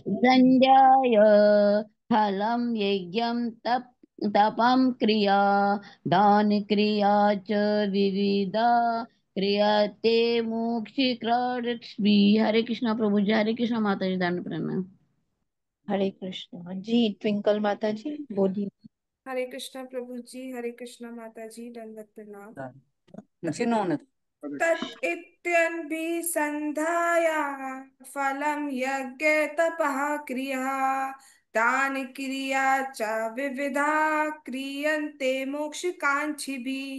संध्याय फलं यज्ञं तपं क्रिया दान क्रिया च विविधा क्रियते मोक्षिकार्षभि। हरे कृष्णा प्रभु जी। हरे कृष्णा माता जी। दान प्रणाम। हरे कृष्णा जी। ट्विंकल माता जी बोलिए। हरे कृष्णा प्रभु जी। हरे कृष्णा माता जी। दंडवत प्रणाम। तत् इत्यन्भिसन्धाया फलं यज्ञ तपः क्रिया दान क्रिया च विविधा क्रियन्ते मोक्षकांक्षिभिः।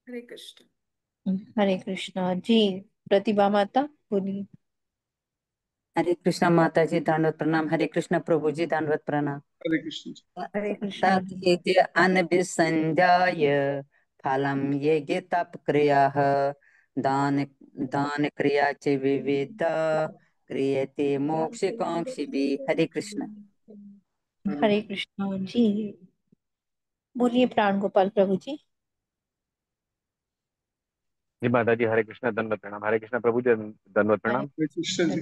हरे कृष्ण। हरे कृष्णा जी। प्रतिभा माता बोलिए। हरे कृष्णा माता जी दंडवत प्रणाम। हरे कृष्णा प्रभु जी दंडवत प्रणाम। हरे कृष्ण। हरे कृष्णा। तद्यज्ञ अनभिसंध्याय फलं यज्ञ तप क्रिया दान दान क्रिया च विविधा क्रियते मोक्षकांक्षिभिः। हरे कृष्ण। हरे कृष्णा जी। बोलिए प्राण गोपाल प्रभु जी। जी माता जी हरे कृष्ण दंडवत प्रणाम। हरे कृष्ण प्रभु जी दंडवत प्रणाम। हरे कृष्ण जी।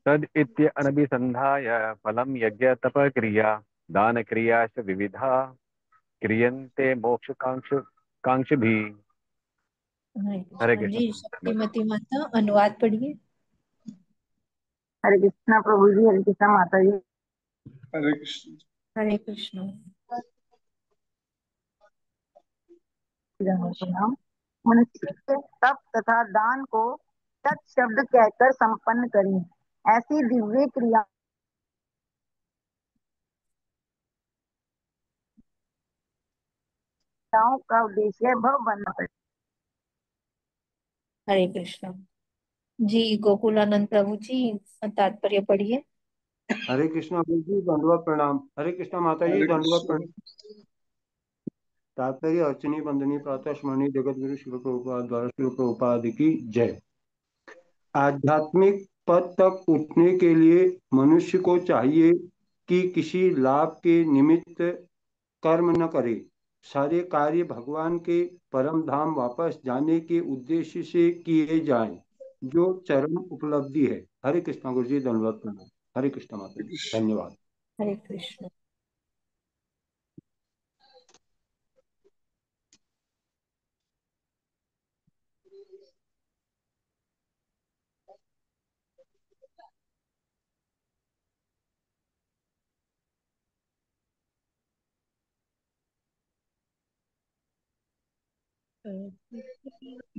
तद इत्य अनभिसंधाय फलं यज्ञ तप क्रिया दान क्रिया च विविधा क्रियन्ते मोक्ष कांक्ष भी। हरे हरे कृष्णा कृष्ण जी। प्रभु। शक्तिमती माता अनुवाद पढ़िए। हरे कृष्णा प्रभु जी। हरे कृष्णा माता जी। हरे कृष्ण। हरे कृष्णा। प्रणाम। मनुष्य के तप तथा दान को तत्शब्द कहकर संपन्न करें। ऐसी दिव्य क्रियाओं का उद्देश्य भव बनना है। हरे कृष्णा जी। गोकुलानंद प्रभु जी तात्पर्य पढ़िए। हरे कृष्णा प्रभु जी दंडवत प्रणाम। हरे कृष्णा माता जी हरे दंडवत कृष्ण। प्रणाम। तात्पर्य अर्चनी बंदनी प्रातः स्मरणी जगत गुरु शिल प्रभुपाद द्वारा शिल प्रभुपाद की जय। आध्यात्मिक पद तक उठने के लिए मनुष्य को चाहिए कि किसी लाभ के निमित्त कर्म न करे। सारे कार्य भगवान के परम धाम वापस जाने के उद्देश्य से किए जाएं, जो चरम उपलब्धि है। हरे कृष्णा गुरु जी दंडवत प्रणाम। हरे कृष्णा माता जी धन्यवाद। हरे कृष्ण।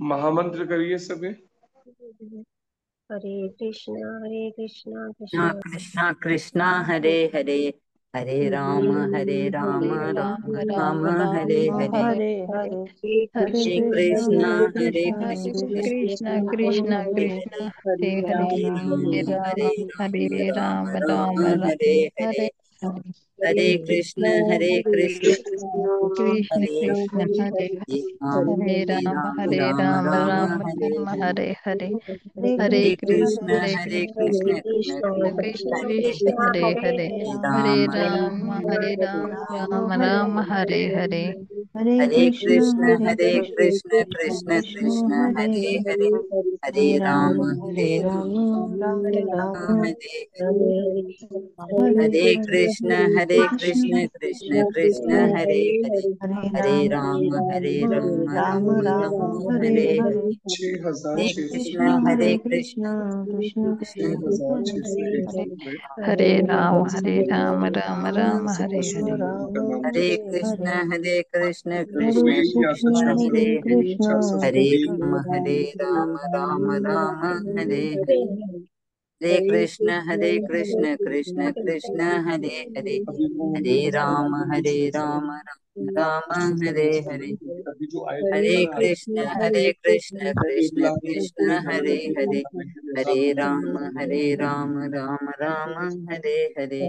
महामंत्र करिए सभी। हरे कृष्णा कृष्णा कृष्णा कृष्णा हरे हरे हरे राम हरे राम राम राम राम हरे हरे। हरे हरे हरे हरे कृष्णा कृष्णा हरे कृष्ण कृष्णा कृष्ण कृष्ण कृष्ण हरे हरे हरे हरे राम राम हरे राम हरे राम राम राम राम हरे राम हरे। हरे हरे हरे कृष्ण कृष्ण कृष्ण हरे कृष्ण हरे हरे राम हरे राम राम हरे राम हरे। हरे हरे हरे हरे कृष्ण कृष्ण कृष्ण कृष्ण कृष्ण कृष्ण हरे कृष्ण हरे हरे हरे राम राम राम राम हरे हरे हरे कृष्ण कृष्ण कृष्ण कृष्ण हरे हरे हरे राम राम राम हरे हरे। हरे हरे हरे कृष्ण कृष्ण कृष्ण कृष्ण हरे हरे हरे राम राम राम हरे हरे हरे। हरे हरे 6,600 कृष्ण कृष्ण कृष्ण कृष्ण कृष्ण हरे हरे6,600 हरे हरे। हरे राम राम राम हरे राम हरे राम हरे हरे हरे कृष्ण हरे कृष्ण कृष्ण कृष्ण हरे हरे हरे कृष्ण हरे कृष्ण राम राम हरे हरे। हरे कृष्ण कृष्ण कृष्ण हरे हरे अभी वो हरे राम समाधि में जो राम हरे हरे। अभी जो आए थे हरे ना, कृष्ण कृष्ण वो 1 कृष्ण लाख का कोई कृष्ण हमारे हरे हरे एक लाख हरे रुपए राम राम हरे हरे।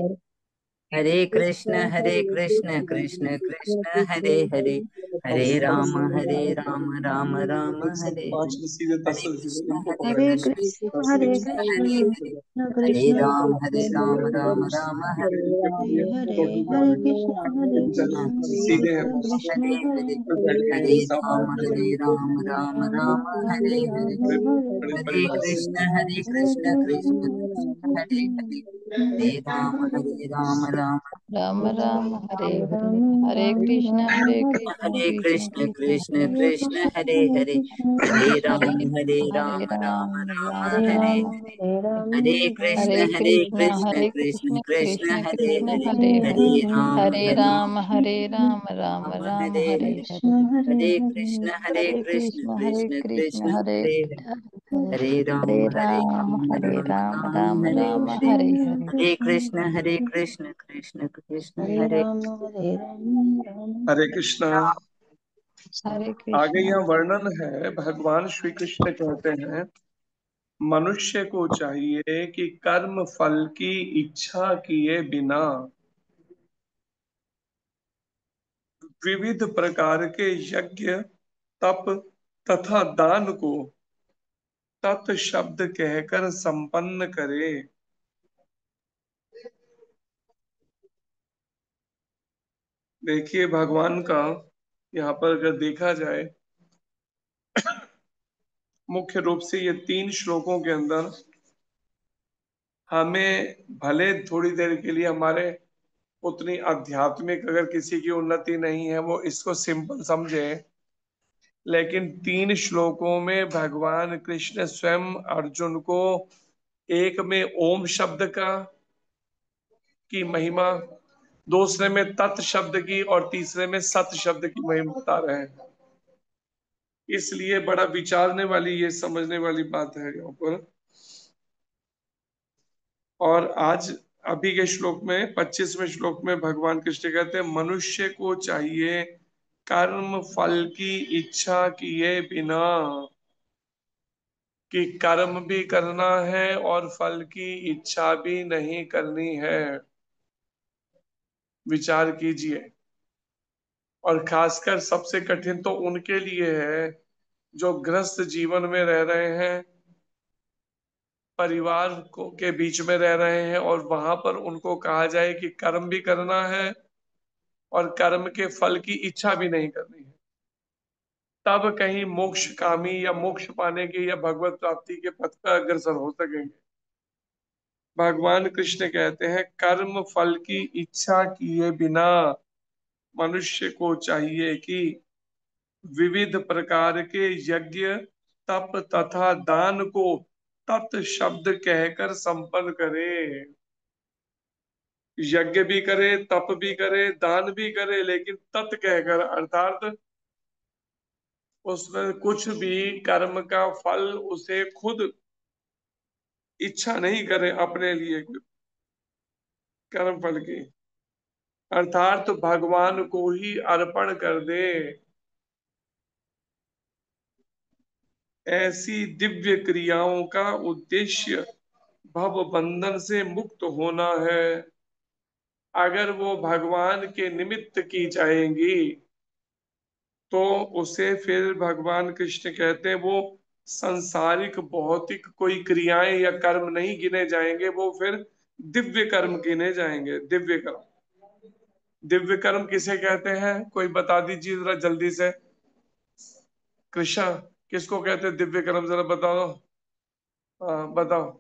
हरे कृष्ण कृष्ण कृष्ण हरे हरे, हरे राम राम राम हरे हरे, 5 सीधे 10 हरे सीधे कृष्ण इनको हरे पकड़ेंगे कृष्ण कृष्ण हरे कृष्ण हरे कृष्ण हरे, कृष्ण हरे कृष्ण राम राम हरे राम हरे हरे हरे, हरे कृष्ण हरे कृष्ण सीधे है कृष्ण बस कृष्ण हरे हरे हरे, फिर हरे, बैठ के हरे मेरे सामने राम राम हरे हरे, राम हरे बड़े हरे, बड़े हरे हरे कृष्ण कृष्ण कृष्ण कृष्ण कृष्ण हरे हरे, हरे कृष्ण हरे, राम राम राम राम हरे हरे, हरे कृष्ण हरे कृष्ण हरे, कृष्ण कृष्ण कृष्ण कृष्ण हरे कृष्ण हरे हरे हरे, कृष्ण हरे हरे राम हरे राम राम राम राम हरे राम हरे, हरे राम, हरे हरे कृष्ण कृष्ण कृष्ण कृष्ण कृष्ण हरे कृष्ण हरे, हरे हरे, हरे हरे राम राम राम राम हरे हरे हरे, हरे, हरे हरे कृष्ण कृष्ण कृष्ण कृष्ण हरे हरे हरे, हरे, हरे हरे राम राम हरे राम हरे, हरे हरे, हरे कृष्ण कृष्ण कृष्ण हरे हरे, राम राम हरे कृष्णा। हरे आगे कृष्ण। यहाँ वर्णन है, भगवान श्री कृष्ण कहते हैं मनुष्य को चाहिए कि कर्म फल की इच्छा किए बिना विविध प्रकार के यज्ञ, तप तथा दान को तत् शब्द कहकर संपन्न करे। देखिए भगवान का यहाँ पर अगर देखा जाए, मुख्य रूप से ये 3 श्लोकों के अंदर हमें भले थोड़ी देर के लिए हमारे उतनी आध्यात्मिक अगर किसी की उन्नति नहीं है वो इसको सिंपल समझे, लेकिन 3 श्लोकों में भगवान कृष्ण स्वयं अर्जुन को एक में ओम शब्द का की महिमा, दूसरे में तत् शब्द की और तीसरे में सत शब्द की महिमा बता रहे हैं। इसलिए बड़ा विचारने वाली, ये समझने वाली बात है यहाँ पर। और आज अभी के श्लोक में 25वें श्लोक में भगवान कृष्ण कहते हैं मनुष्य को चाहिए कर्म फल की इच्छा किए बिना, कि कर्म भी करना है और फल की इच्छा भी नहीं करनी है। विचार कीजिए। और खासकर सबसे कठिन तो उनके लिए है जो ग्रस्त जीवन में रह रहे हैं, परिवार को के बीच में रह रहे हैं और वहां पर उनको कहा जाए कि कर्म भी करना है और कर्म के फल की इच्छा भी नहीं करनी है, तब कहीं मोक्ष कामी या मोक्ष पाने के या भगवत प्राप्ति के पथ पर अग्रसर हो सकेंगे। भगवान कृष्ण कहते हैं कर्म फल की इच्छा किए बिना मनुष्य को चाहिए कि विविध प्रकार के यज्ञ, तप तथा दान को तत् शब्द कहकर संपन्न करे। यज्ञ भी करे, तप भी करे, दान भी करे, लेकिन तत् कहकर अर्थात उसमें कुछ भी कर्म का फल उसे खुद इच्छा नहीं करे अपने लिए कर्म फल की, अर्थात भगवान को ही अर्पण कर दे। ऐसी दिव्य क्रियाओं का उद्देश्य भव बंधन से मुक्त होना है। अगर वो भगवान के निमित्त की जाएंगी तो उसे फिर भगवान कृष्ण कहते हैं वो संसारिक भौतिक कोई क्रियाएं या कर्म नहीं गिने जाएंगे, वो फिर दिव्य कर्म गिने जाएंगे। दिव्य कर्म, दिव्य कर्म किसे कहते हैं कोई बता दीजिए जरा जल्दी से। कृष्णा, किसको कहते हैं दिव्य कर्म, जरा बताओ। हाँ बताओ,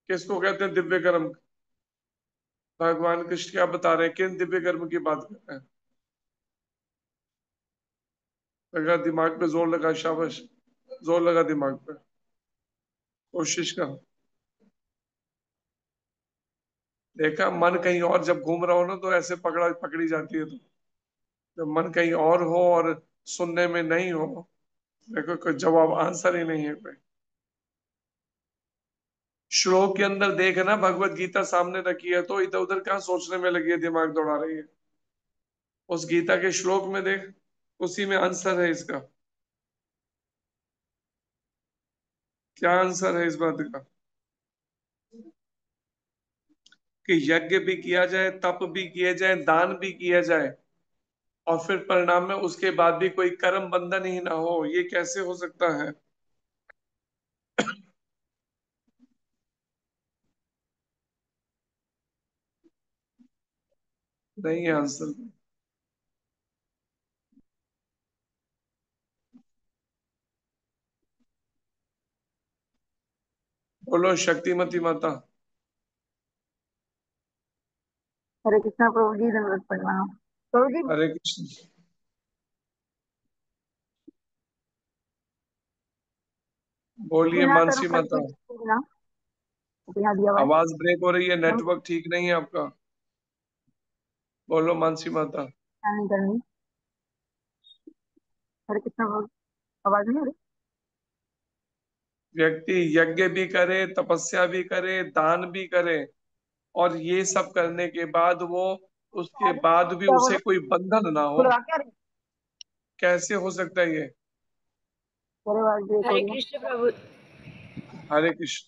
किसको कहते हैं दिव्य कर्म। भगवान कृष्ण क्या बता रहे हैं, किन दिव्य कर्म की बात कर रहे हैं। लगा दिमाग पे जोर लगा, शाबाश, जोर लगा दिमाग पे, कोशिश कर। देखा, मन कहीं और जब घूम रहा हो ना तो ऐसे पकड़ा पकड़ी जाती है। तो जब मन कहीं और हो और सुनने में नहीं हो, देखो कोई जवाब आंसर ही नहीं है कोई। श्लोक के अंदर देख ना, भगवत गीता सामने रखी है तो इधर उधर कहाँ सोचने में लगी है, दिमाग दौड़ा रही है। उस गीता के श्लोक में देख, उसी में आंसर है इसका। क्या आंसर है इस बात का। कि यज्ञ भी किया जाए, तप भी किया जाए, दान भी किया जाए, और फिर परिणाम में उसके बाद भी कोई कर्म बंधन ही ना हो? ये कैसे हो सकता है? नहीं है आंसर। बोलो शक्तिमती माता। हरे कृष्णा प्रभु जी, दंडवत प्रणाम प्रभु जी। हरे कृष्ण। बोलिए बिना कर्म मानसी फल माता। के बिना, बिना दिया हुआ है। आवाज ब्रेक हो रही है, नेटवर्क ठीक नहीं है आपका। बोलो मानसी माता। नहीं करनी। हरे कृष्णा प्रभु, आवाज नहीं आ रही। व्यक्ति यज्ञ भी करे, तपस्या भी करे, दान भी करे, और ये सब करने के बाद वो, उसके बाद भी क्या बोल उसे रहे कोई बंधन ना हो? हो? बुलवा क्या रही? कैसे हो सकता है ये? तेरे आवाज ब्रेक हो हरे रही है। कृष्ण प्रभु। हरे कृष्ण।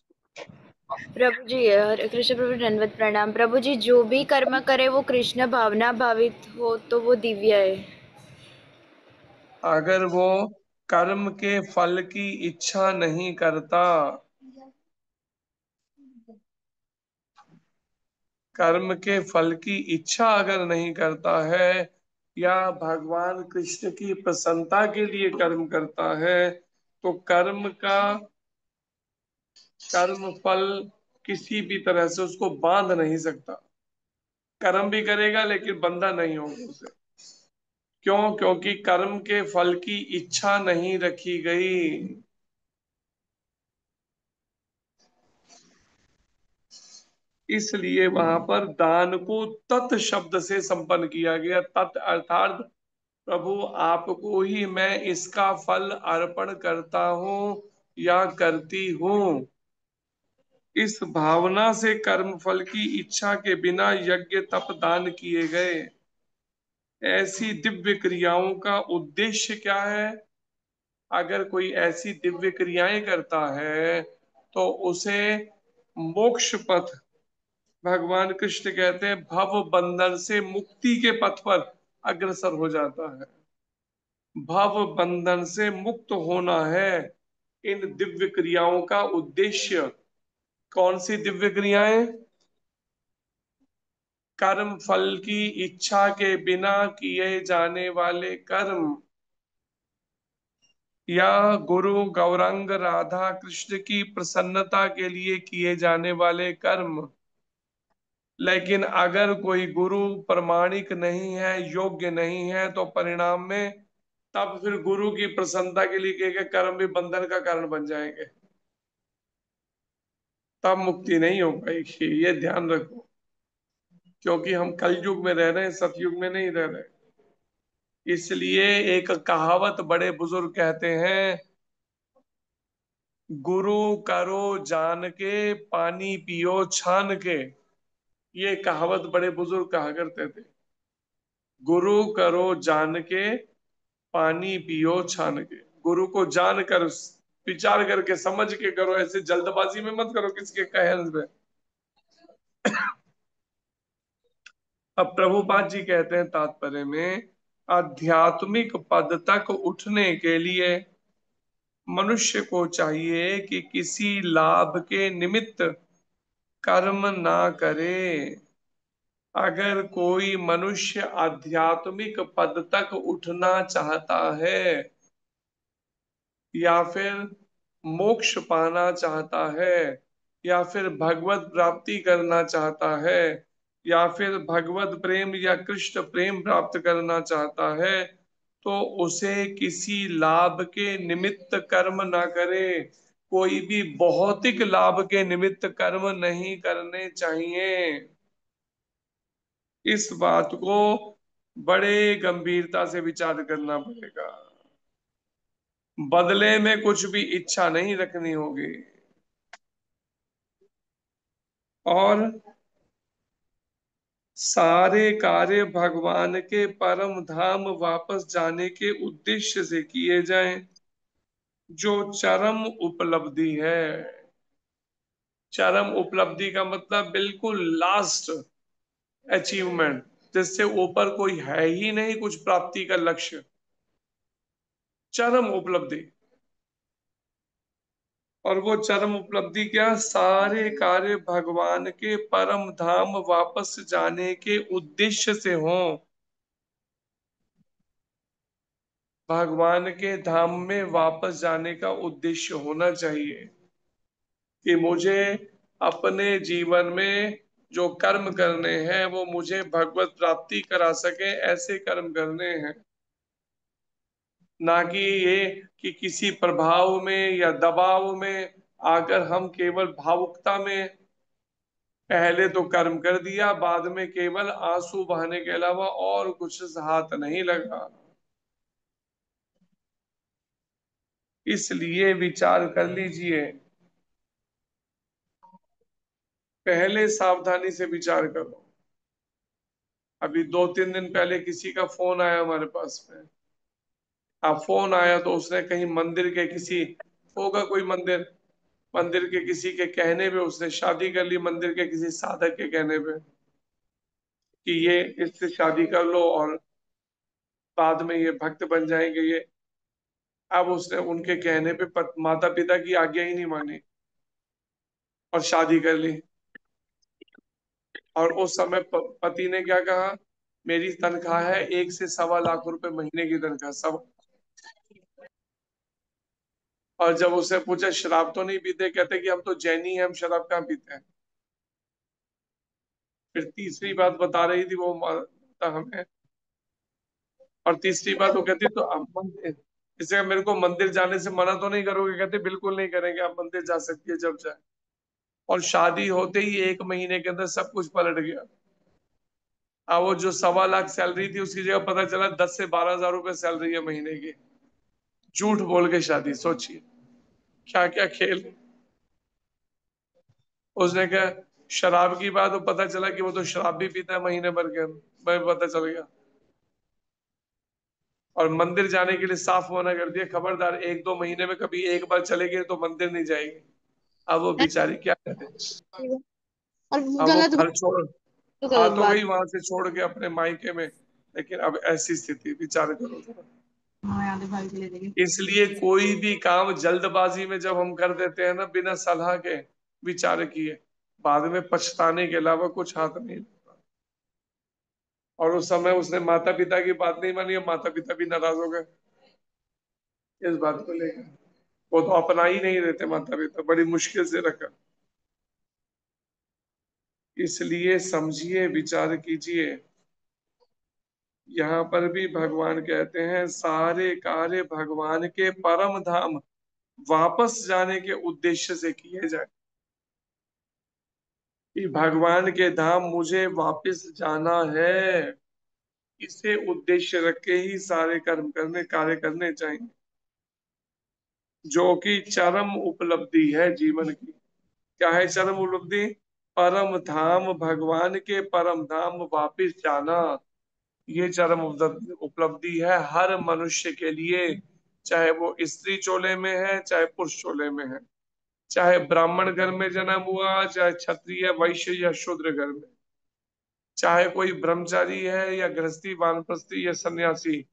प्रभु जी, हरे कृष्ण प्रभु, दंडवत प्रणाम प्रभु जी। जो भी कर्म करे वो कृष्ण भावना भावित हो तो वो दिव्य है। अगर वो कर्म के फल की इच्छा नहीं करता, कर्म के फल की इच्छा अगर नहीं करता है, या भगवान कृष्ण की प्रसन्नता के लिए कर्म करता है, तो कर्म फल किसी भी तरह से उसको बांध नहीं सकता। कर्म भी करेगा लेकिन बंधा नहीं होगा उसे। क्यों? क्योंकि कर्म के फल की इच्छा नहीं रखी गई। इसलिए वहां पर दान को तत् शब्द से संपन्न किया गया। तत् अर्थात प्रभु आपको ही मैं इसका फल अर्पण करता हूं या करती हूं। इस भावना से कर्म फल की इच्छा के बिना यज्ञ तप दान किए गए। ऐसी दिव्य क्रियाओं का उद्देश्य क्या है? अगर कोई ऐसी दिव्य क्रियाएं करता है तो उसे मोक्ष पथ, भगवान कृष्ण कहते हैं भव बंधन से मुक्ति के पथ पर अग्रसर हो जाता है। भव बंधन से मुक्त होना है इन दिव्य क्रियाओं का उद्देश्य। कौन सी दिव्य क्रियाएं? कर्म फल की इच्छा के बिना किए जाने वाले कर्म, या गुरु गौरांग राधा कृष्ण की प्रसन्नता के लिए किए जाने वाले कर्म। लेकिन अगर कोई गुरु प्रमाणिक नहीं है, योग्य नहीं है, तो परिणाम में तब फिर गुरु की प्रसन्नता के लिए किए गए कर्म भी बंधन का कारण बन जाएंगे। तब मुक्ति नहीं हो पाएगी, ये ध्यान रखो। क्योंकि हम कलयुग में रह रहे हैं, सतयुग में नहीं रह रहे। इसलिए एक कहावत बड़े बुजुर्ग कहते हैं, गुरु करो जान के, पानी पियो छान के। ये कहावत बड़े बुजुर्ग कहा करते थे। गुरु करो जान के, पानी पियो छान के। गुरु को जान कर, विचार करके, समझ के करो, ऐसे जल्दबाजी में मत करो किसी के कहने पे। अब प्रभुपाद जी कहते हैं तात्पर्य में, आध्यात्मिक पद तक उठने के लिए मनुष्य को चाहिए कि किसी लाभ के निमित्त कर्म ना करे। अगर कोई मनुष्य आध्यात्मिक पद तक उठना चाहता है, या फिर मोक्ष पाना चाहता है, या फिर भगवत प्राप्ति करना चाहता है, या फिर भगवत प्रेम या कृष्ण प्रेम प्राप्त करना चाहता है, तो उसे किसी लाभ के निमित्त कर्म ना करे। कोई भी भौतिक लाभ के निमित्त कर्म नहीं करने चाहिए। इस बात को बड़े गंभीरता से विचार करना पड़ेगा। बदले में कुछ भी इच्छा नहीं रखनी होगी। और सारे कार्य भगवान के परम धाम वापस जाने के उद्देश्य से किए जाएं, जो चरम उपलब्धि है। चरम उपलब्धि का मतलब बिल्कुल लास्ट अचीवमेंट, जिससे ऊपर कोई है ही नहीं कुछ प्राप्ति का लक्ष्य, चरम उपलब्धि। और वो चरम उपलब्धि क्या? सारे कार्य भगवान के परम धाम वापस जाने के उद्देश्य से हों। भगवान के धाम में वापस जाने का उद्देश्य होना चाहिए कि मुझे अपने जीवन में जो कर्म करने हैं वो मुझे भगवत प्राप्ति करा सके, ऐसे कर्म करने हैं, ना कि ये कि किसी प्रभाव में या दबाव में आकर हम केवल भावुकता में पहले तो कर्म कर दिया, बाद में केवल आंसू बहाने के अलावा और कुछ हाथ नहीं लगा। इसलिए विचार कर लीजिए, पहले सावधानी से विचार करो। अभी 2-3 दिन पहले किसी का फोन आया हमारे पास में। अब फोन आया तो उसने कहीं मंदिर के किसी होगा कोई मंदिर, मंदिर के किसी के कहने पे उसने शादी कर ली, मंदिर के किसी साधक के कहने पे कि ये इससे शादी कर लो और बाद में ये भक्त बन जाएंगे ये। अब उसने उनके कहने पे माता पिता की आज्ञा ही नहीं मानी और शादी कर ली। और उस समय पति ने क्या कहा, मेरी तनख्वाह है 1 से सवा लाख रुपए महीने की तनख्वाह सब। और जब उससे पूछा शराब तो नहीं पीते, कहते कि हम तो जैनी हैं, हम शराब कहाँ पीते हैं। फिर तीसरी बात बता रही थी वो माता हमें, और तीसरी बात वो कहती तो आप मंदिर, इसे मेरे को मंदिर जाने से मना तो नहीं करोगे? कहते बिल्कुल नहीं करेंगे, आप मंदिर जा सकती है जब चाहे। और शादी होते ही 1 महीने के अंदर सब कुछ पलट गया। अब वो जो 1.25 लाख सैलरी थी उसकी जगह पता चला 10 से 12 हजार रुपए सैलरी है महीने की। झूठ बोल के शादी, सोचिए क्या क्या खेल। उसने कहा शराब की बात, तो पता चला कि वो तो शराब भी पीता है महीने भर के अंदर, मैं पता चल गया। और मंदिर जाने के लिए साफ मना कर दिया, खबरदार 1-2 महीने में कभी एक बार चले गए तो मंदिर नहीं जाएगी। अब वो बेचारी क्या करे, और अब वो गलत घर छोड़ तो आ गलत तो बात। गई वहां से छोड़ के अपने मायके में, लेकिन अब ऐसी स्थिति, विचार करो जरा। हाँ याद है, भाई के ले देंगे। इसलिए कोई भी काम जल्दबाजी में जब हम कर देते हैं ना, बिना सलाह के विचार किए, बाद में पछताने के अलावा कुछ हाथ नहीं लगता। और उस समय उसने माता पिता की बात नहीं मानी, माता पिता भी नाराज हो गए इस बात को लेकर। वो तो अपना ही नहीं रहते माता पिता, बड़ी मुश्किल से रखा। इसलिए समझिए, विचार कीजिए। यहाँ पर भी भगवान कहते हैं सारे कार्य भगवान के परम धाम वापस जाने के उद्देश्य से किए जाए, कि भगवान के धाम मुझे वापस जाना है, इसे उद्देश्य रख के ही सारे कर्म करने, कार्य करने चाहिए, जो कि चरम उपलब्धि है जीवन की। क्या है चरम उपलब्धि? परम धाम, भगवान के परम धाम वापस जाना, ये चरम उपलब्धि है हर मनुष्य के लिए, चाहे वो स्त्री चोले में है, चाहे पुरुष चोले में है, चाहे ब्राह्मण घर में जन्म हुआ, चाहे क्षत्रिय वैश्य या शूद्र घर में, चाहे कोई ब्रह्मचारी है या गृहस्थी वानप्रस्थी या सन्यासी।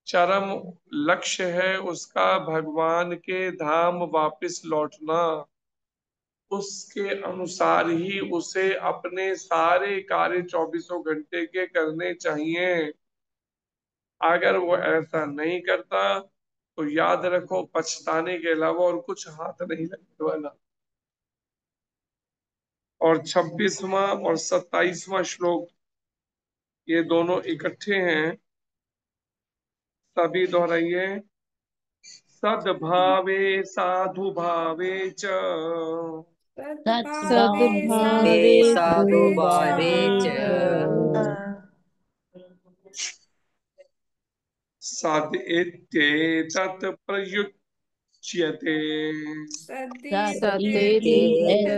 चरम लक्ष्य है उसका भगवान के धाम वापस लौटना। उसके अनुसार ही उसे अपने सारे कार्य 24 घंटे के करने चाहिए। अगर वो ऐसा नहीं करता तो याद रखो पछताने के अलावा और कुछ हाथ नहीं लगने वाला। और 26वां और 27वां श्लोक, ये दोनों इकट्ठे हैं, सभी दोहराइए। सद्भावे साधु भावे च सद्भावे सद्भावे साधु साधु भावे च भावे च सद्इत्येतत् प्रयुज्यते सत्येत सद्येत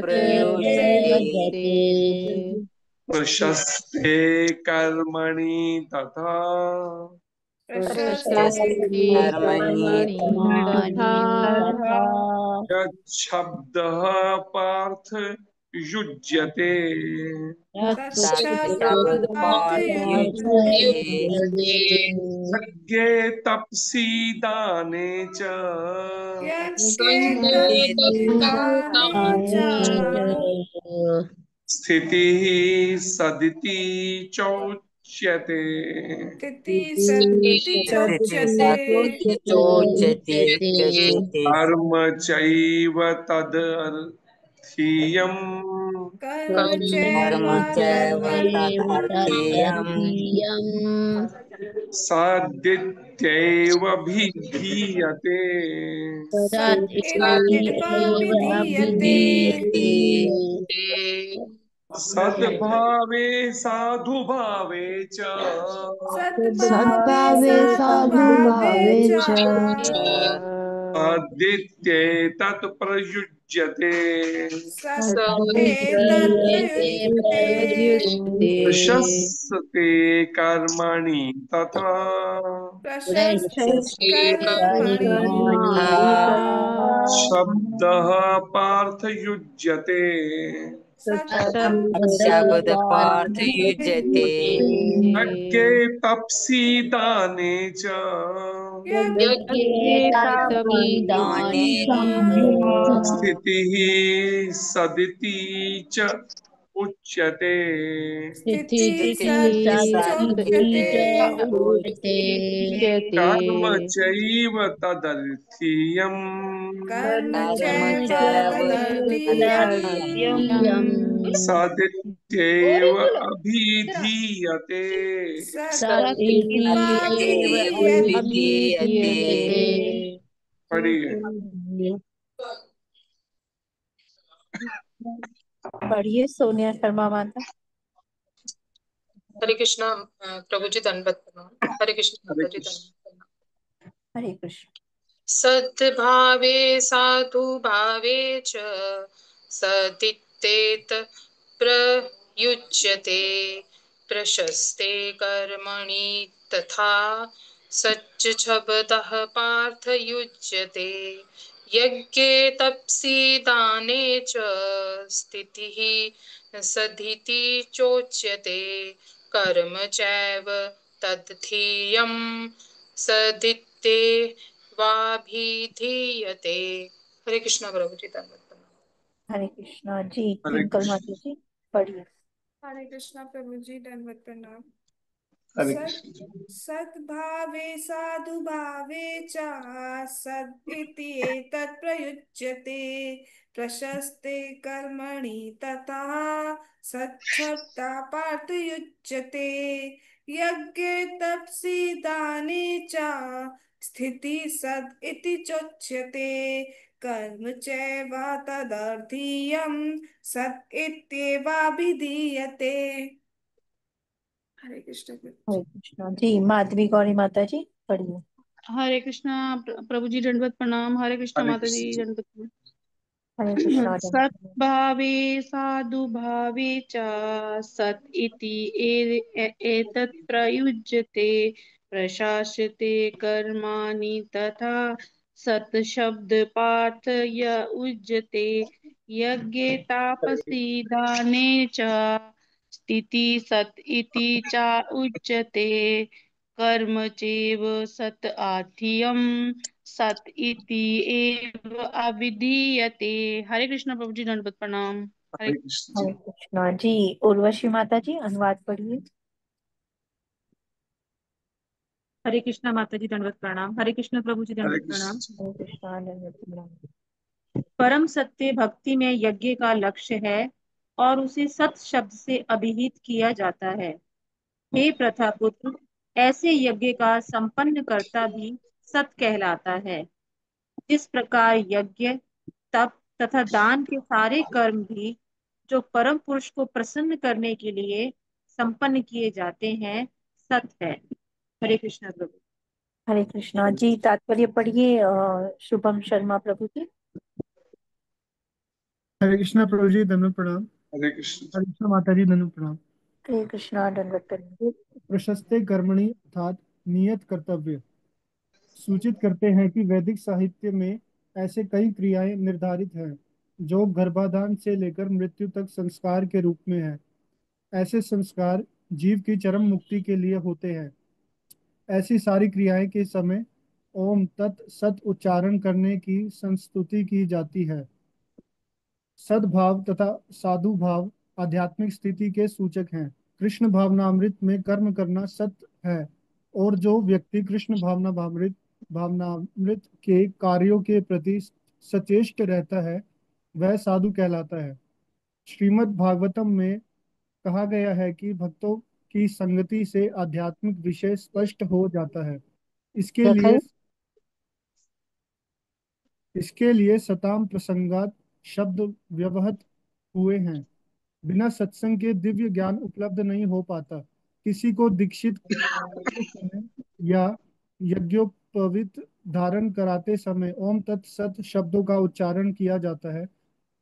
प्रयोजते सत्येत प्रशस्ते कर्मणि तथा प्रशस्ते कर्मणि कर्मणि तथा यच्छब्दः पार्थ युज्यते तत्शब्द पार्थ युज्यते यज्ञे तपसि दाने च स्थितिः सदिति चोच्यते। स्थिति चोच्यते चोच्यते चोच्यते कर्म चैव तदर्थीयम् कर्म कर्म चैव तदर्थीयम् सादित्यैव भिधीयते। सदित्येव विधीयते सद्भावे साधुभावे च सद्भावे साधुभावे च सादित्ये तत् प्रयुज्यते। एतत् प्रयुज्यते प्रशस्ते कर्मणि तथा प्रशस्ते कर्मणि शब्दः पार्थ युज्यते। शब्द पार्थ युज्यते यज्ञे तपसि दाने च दाने स्थितिः सदिति च उच्यते। स्थिति सदिति चोच्यते कर्म चैव तदर्थीयम् कर्म कर्म चैव चैव तदर्थीयम् सादित्यैव अभिधीयते। सदित्येव विधीयते विधीयते पढ़िए। पढ़िए सोनिया शर्मा माता। हरे कृष्णा प्रभु जी दंडवत प्रणाम। हरे कृष्ण हरे माता जी कृष्ण। दंडवत प्रणाम। हरे कृष्ण। सद्भावे साधु भावे च सदित्तेत प्रयुज्यते प्रशस्ते कर्मणि तथा सच्च शब्दः पार्थ युज्यते यज्ञे तपसि दाने च स्थितिः सदिति चोच्यते कर्म चैव तदर्थीयं सदित्ते वाभिधीयते। हरे कृष्णा प्रभु जी धन्यवाद प्रणाम। हरे कृष्णा जी। हरे ट्विंकल कृष्ण। माता जी पढ़िए। हरे कृष्णा प्रभु जी दंडवत प्रणाम। हरे सत् कृष्ण। सद्भावे साधुभावे च सद् इति एतत् प्रयुज्यते प्रशस्ते कर्मणि तथा सच्छब्दा पार्थ युज्यते यज्ञे तपसि दाने च स्थिति सद् इति चोच्यते कर्म चैव तदर्थीयं सत् इत्येवाभिधीयते। हरे कृष्ण प्रभु हरे जी। कृष्णा जी। माधवी गौरी माता जी पढ़िए। हरे कृष्णा प्रभु जी दंडवत प्रणाम। हरे कृष्णा हरे माता जी कृष्ण। दंडवत प्रणाम। हरे कृष्णा। सद्भावे साधुभावे च सत् इति एतत् प्रयुज्यते प्रशास्यते कर्माणि तथा सत् शब्द पार्थ युज्यते यज्ञे तापसी दाने च स्थिति सत् इति च उच्यते कर्म चैव सत् आथियम सत इति एव अविधीयते। हरे कृष्णा प्रभु जी दंडवत प्रणाम। हरे हरे कृष्ण जी। हरे कृष्णा जी। उर्वशी माता जी अनुवाद पढ़िए। हरे कृष्णा माता जी दंडवत प्रणाम। हरे कृष्ण प्रभु जी हरे दंडवत प्रणाम। कृष्ण। हरे कृष्णा दंडवत प्रणाम। परम सत्य भक्ति में यज्ञ का लक्ष्य है और उसे सत शब्द से अभिहित किया जाता है। हे प्रथा पुत्र, ऐसे यज्ञ का संपन्न करता भी सत कहलाता है। जिस प्रकार यज्ञ तप तथा दान के सारे कर्म भी जो परम पुरुष को प्रसन्न करने के लिए संपन्न किए जाते हैं सत है। हरे कृष्ण प्रभु। हरे कृष्णा जी। तात्पर्य पढ़िए शुभम शर्मा प्रभु जी। हरे कृष्णा प्रभु जी धन्यवाद प्रणाम। हरे कृष्ण। हरे कृष्णा माता जी धन्यवाद प्रणाम। हरे कृष्णा दंडवत प्रणाम। प्रशस्ते कर्मणि अर्थात नियत कर्तव्य सूचित करते हैं कि वैदिक साहित्य में ऐसे कई क्रियाएं निर्धारित हैं जो गर्भाधान से लेकर मृत्यु तक संस्कार के रूप में है। ऐसे संस्कार जीव की चरम मुक्ति के लिए होते हैं। ऐसी सारी क्रियाएं के समय ओम तत् सत उच्चारण करने की संस्तुति की जाती है। सद्भाव तथा साधु भाव आध्यात्मिक स्थिति के सूचक हैं। कृष्ण भावनामृत में कर्म करना सत्य है, और जो व्यक्ति कृष्ण भावनामृत के कार्यों के प्रति सचेष्ट रहता है वह साधु कहलाता है। श्रीमद् भागवतम में कहा गया है कि भक्तों की संगति से आध्यात्मिक विषय स्पष्ट हो जाता है। इसके लिए इसके लिए सताम प्रसंगात शब्द व्यवहत हुए हैं। बिना सत्संग के दिव्य ज्ञान उपलब्ध नहीं हो पाता। किसी को दीक्षित करते समय या यज्ञोपवीत धारण कराते समय ओम तत्सत शब्दों का उच्चारण किया जाता है।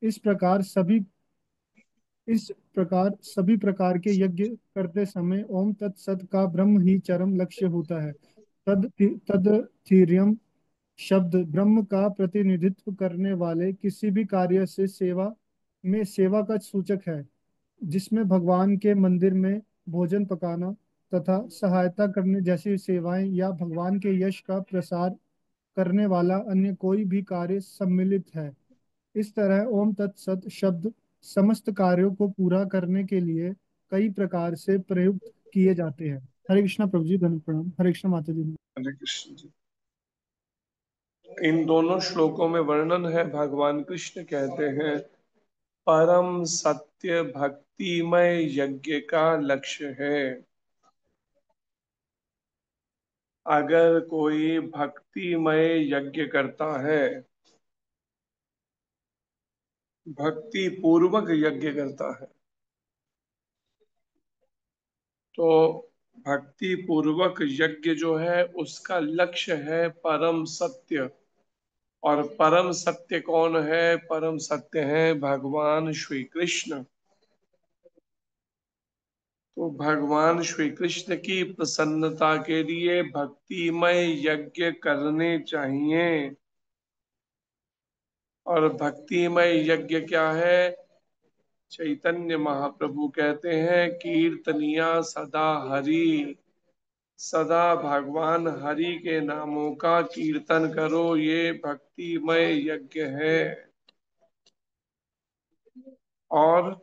इस प्रकार सभी सभी प्रकार के यज्ञ करते समय ओम तत्सत का ब्रह्म ही चरम लक्ष्य होता है। तद थीर्यम शब्द ब्रह्म का प्रतिनिधित्व करने वाले किसी भी कार्य से सेवा का सूचक है, जिसमें भगवान के मंदिर में भोजन पकाना तथा सहायता करने जैसी सेवाएं या भगवान के यश का प्रसार करने वाला अन्य कोई भी कार्य सम्मिलित है। इस तरह ओम तत्सत शब्द समस्त कार्यों को पूरा करने के लिए कई प्रकार से प्रयुक्त किए जाते हैं। हरे कृष्णा प्रभु जी, धन्य प्रणाम। हरे कृष्णा माता जी। हरे कृष्ण जी। इन दोनों श्लोकों में वर्णन है, भगवान कृष्ण कहते हैं परम सत्य भक्तिमय यज्ञ का लक्ष्य है। अगर कोई भक्तिमय यज्ञ करता है, भक्ति पूर्वक यज्ञ करता है, तो भक्ति पूर्वक यज्ञ जो है उसका लक्ष्य है परम सत्य। और परम सत्य कौन है? परम सत्य है भगवान श्री कृष्ण। तो भगवान श्री कृष्ण की प्रसन्नता के लिए भक्तिमय यज्ञ करने चाहिए। और भक्तिमय यज्ञ क्या है? चैतन्य महाप्रभु कहते हैं कीर्तनिया सदा हरि, सदा भगवान हरि के नामों का कीर्तन करो, ये भक्तिमय यज्ञ है। और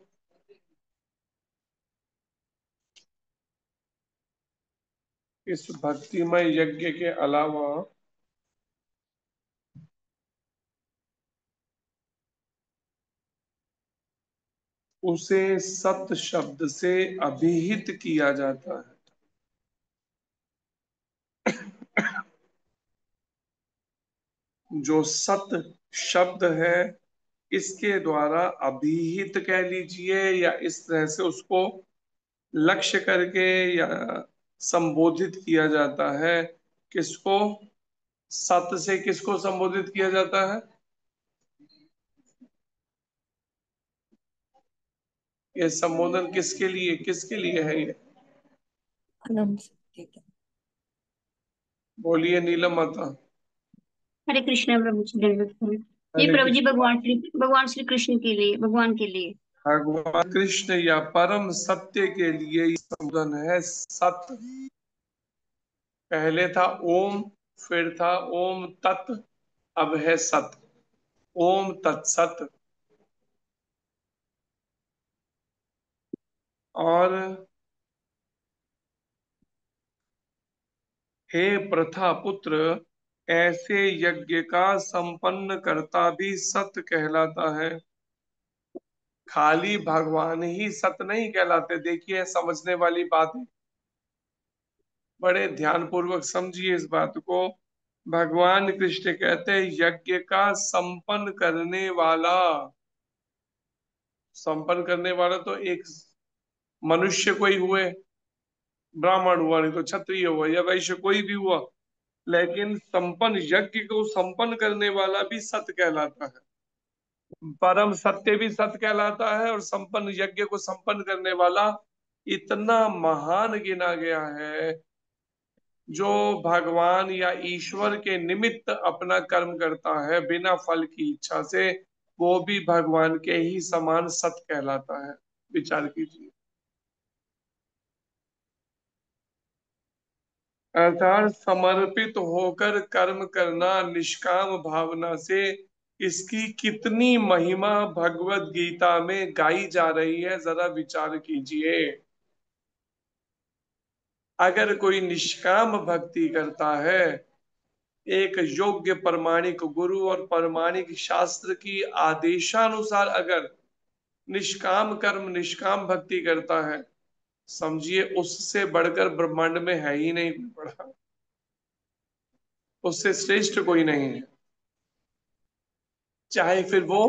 इस भक्तिमय यज्ञ के अलावा उसे सत शब्द से अभिहित किया जाता है। जो सत शब्द है इसके द्वारा अभिहित कह लीजिए, या इस तरह से उसको लक्ष्य करके या संबोधित किया जाता है। किसको? सत से किसको संबोधित किया जाता है? ये संबोधन किसके लिए है ये? बोलिए नीलम माता। हरे कृष्ण प्रभु जी, दंडवत प्रणाम। ये हरे प्रभु जी कृष्ण। भगवान श्री कृष्ण के लिए, भगवान के लिए। भगवान कृष्ण या परम सत्य के लिए ये संबोधन है सत। पहले था ओम, फिर था ओम तत्, अब है सत। ओम तत्सत। और हे प्रथा पुत्र, ऐसे यज्ञ का संपन्न करता भी सत कहलाता है। खाली भगवान ही सत नहीं कहलाते। देखिए समझने वाली बात है, बड़े ध्यान पूर्वक समझिए इस बात को। भगवान कृष्ण कहते हैं यज्ञ का संपन्न करने वाला। संपन्न करने वाला तो एक मनुष्य कोई हुए, ब्राह्मण हुआ, नहीं तो क्षत्रिय हुआ या वैश्य कोई भी हुआ, लेकिन संपन्न यज्ञ को संपन्न करने वाला भी सत कहलाता है। परम सत्य भी सत कहलाता है, और संपन्न यज्ञ को संपन्न करने वाला इतना महान गिना गया है जो भगवान या ईश्वर के निमित्त अपना कर्म करता है बिना फल की इच्छा से, वो भी भगवान के ही समान सत कहलाता है। विचार कीजिए। अर्थात समर्पित होकर कर्म करना निष्काम भावना से, इसकी कितनी महिमा भगवत गीता में गाई जा रही है, जरा विचार कीजिए। अगर कोई निष्काम भक्ति करता है, एक योग्य प्रमाणिक गुरु और प्रमाणिक शास्त्र की आदेशानुसार अगर निष्काम कर्म निष्काम भक्ति करता है, समझिए उससे बढ़कर ब्रह्मांड में है ही नहीं कोई बड़ा, उससे श्रेष्ठ कोई नहीं है। चाहे फिर वो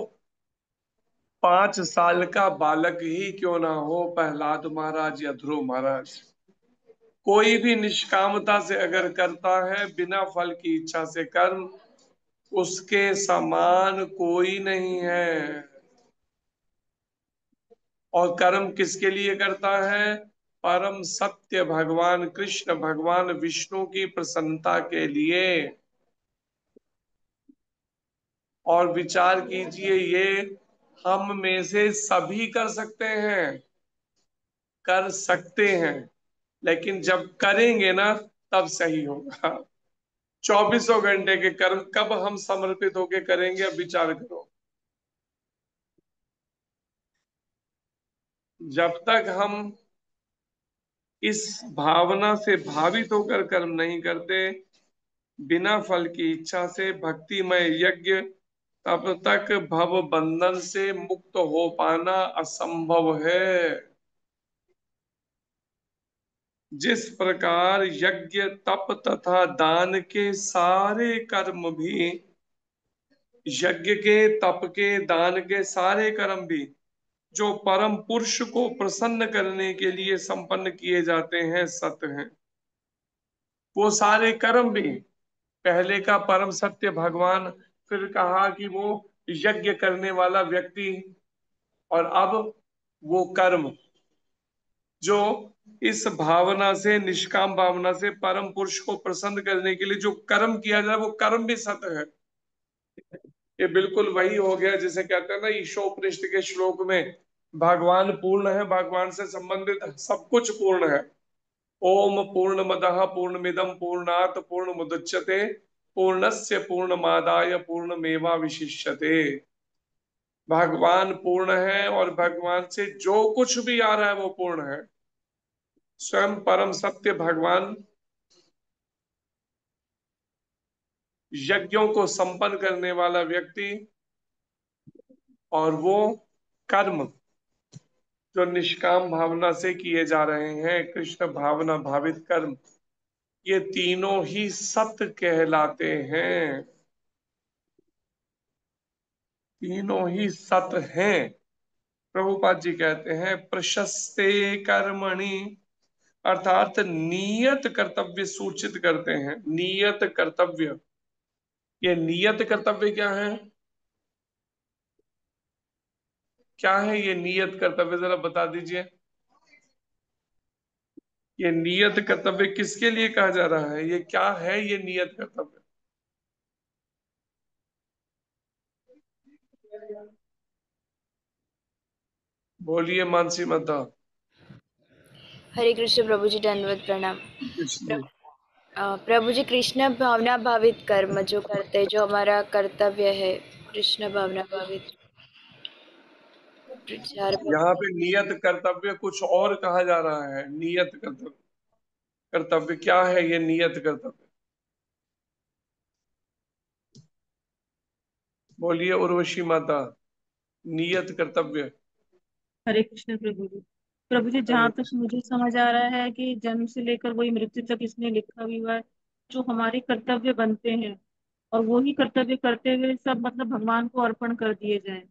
5 साल का बालक ही क्यों ना हो, प्रहलाद महाराज या ध्रुव महाराज, कोई भी निष्कामता से अगर करता है बिना फल की इच्छा से कर्म, उसके समान कोई नहीं है। और कर्म किसके लिए करता है? परम सत्य भगवान कृष्ण, भगवान विष्णु की प्रसन्नता के लिए। और विचार कीजिए, ये हम में से सभी कर सकते हैं, कर सकते हैं, लेकिन जब करेंगे ना तब सही होगा। 24 घंटे के कर्म कब हम समर्पित होके करेंगे, अब विचार करो। जब तक हम इस भावना से भावित होकर कर्म नहीं करते, बिना फल की इच्छा से भक्तिमय यज्ञ, तब तक भव बंधन से मुक्त हो पाना असंभव है। जिस प्रकार यज्ञ तप तथा दान के सारे कर्म भी, यज्ञ के तप के दान के सारे कर्म भी जो परम पुरुष को प्रसन्न करने के लिए संपन्न किए जाते हैं, सत्य हैं। वो सारे कर्म भी, पहले का परम सत्य भगवान, फिर कहा कि वो यज्ञ करने वाला व्यक्ति, और अब वो कर्म जो इस भावना से, निष्काम भावना से परम पुरुष को प्रसन्न करने के लिए जो कर्म किया जाए, वो कर्म भी सत्य है। ये बिल्कुल वही हो गया जिसे कहते हैं ना, ईशोपनिषद के श्लोक में, भगवान पूर्ण है, भगवान से संबंधित सब कुछ पूर्ण है। ओम पूर्णमदः पूर्णमिदं पूर्णात् पूर्णमुदच्यते पूर्णस्य पूर्णमादाय पूर्णमेवावशिष्यते। भगवान पूर्ण है और भगवान से जो कुछ भी आ रहा है वो पूर्ण है। स्वयं परम सत्य भगवान यज्ञों को संपन्न करने वाला व्यक्ति, और वो कर्म जो निष्काम भावना से किए जा रहे हैं, कृष्ण भावना भावित कर्म, ये तीनों ही सत्य कहलाते हैं, तीनों ही सत्य हैं। प्रभुपाद जी कहते हैं प्रशस्ते कर्मणि, अर्थात नियत कर्तव्य सूचित करते हैं। नियत कर्तव्य, ये नियत कर्तव्य क्या है? क्या है ये नियत कर्तव्य, जरा बता दीजिए। ये नियत कर्तव्य किसके लिए कहा जा रहा है? ये क्या है ये नियत कर्तव्य? बोलिए मानसी माता। हरे कृष्ण प्रभु जी, दंडवत प्रणाम। कृष्ण। प्रभु जी, कृष्ण भावना भावित कर्म जो करते हैं, जो हमारा कर्तव्य है, कृष्ण भावना भावित प्रचार यहाँ पे नियत कर्तव्य कुछ और कहा जा रहा है। नियत कर्तव्य, कर्तव्य क्या है ये नियत कर्तव्य? बोलिए उर्वशी माता, नियत कर्तव्य। हरे कृष्ण प्रभु जी। प्रभु जी, हरे जहाँ तक मुझे समझ आ रहा है कि जन्म से लेकर वही मृत्यु तक इसमें लिखा भी हुआ है, जो हमारे कर्तव्य बनते हैं और वो ही कर्तव्य करते हुए सब मतलब भगवान को अर्पण कर दिए जाएं।